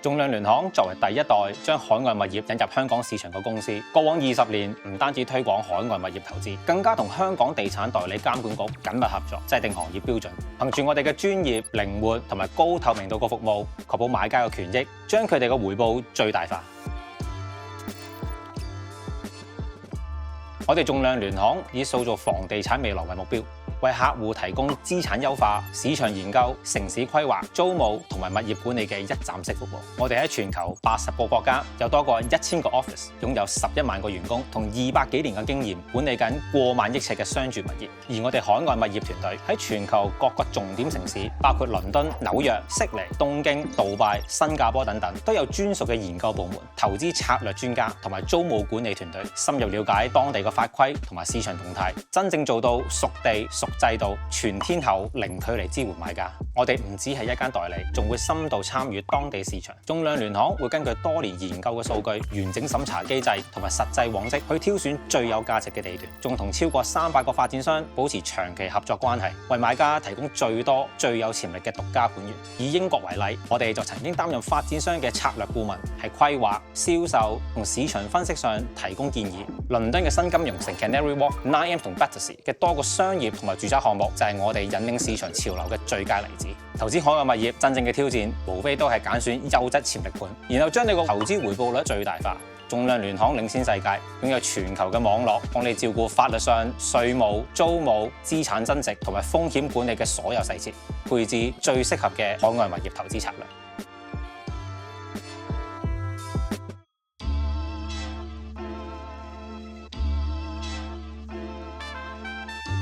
仲量聯行作為第一代將海外物業引入香港市場嘅公司，過往20年唔單止推廣海外物業投資，更加同香港地產代理監管局緊密合作，制定行業標準。憑住我哋嘅專業、靈活同埋高透明度嘅服務，確保買家嘅權益，將佢哋嘅回報最大化。我哋仲量聯行以塑造房地產未來為目標，為客戶提供資產優化、市場研究、城市規劃、租務同埋物業管理嘅一站式服務。我哋喺全球80個國家有多過1000個 office， 擁有11萬個員工，同200幾年嘅經驗，管理緊過萬億尺嘅商住物業。而我哋海外物業團隊喺全球各個重點城市，包括倫敦、紐約、悉尼、東京、杜拜、新加坡等等，都有專屬嘅研究部門、投資策略專家同埋租務管理團隊，深入了解當地嘅法規同埋市場動態，真正做到熟地熟制度，全天候零距離支援買家。我哋唔只係一間代理，仲會深度參與當地市場。仲量聯行會根據多年研究嘅數據、完整審查機制同埋實際往績去挑選最有價值嘅地段，仲同超過300個發展商保持長期合作關係，為買家提供最多最有潛力嘅獨家盤源。以英國為例，我哋就曾經擔任發展商嘅策略顧問，喺規劃、銷售同市場分析上提供建議。倫敦嘅新金融城 Canary Wharf、9M 同 Battersea 嘅多個商業同埋住宅項目就係我哋引領市場潮流嘅最佳例子。投資海外物業真正嘅挑戰，無非都係揀選優質潛力盤，然後將你個投資回報率最大化。仲量聯行領先世界，擁有全球嘅網絡，幫你照顧法律上、稅務、租務、資產增值同埋風險管理嘅所有細節，配置最適合嘅海外物業投資策略。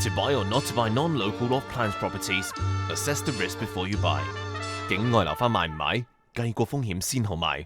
To buy or not to buy non-local off-plan properties, assess the risk before you buy. 境外樓花買唔買？計過風險先好買。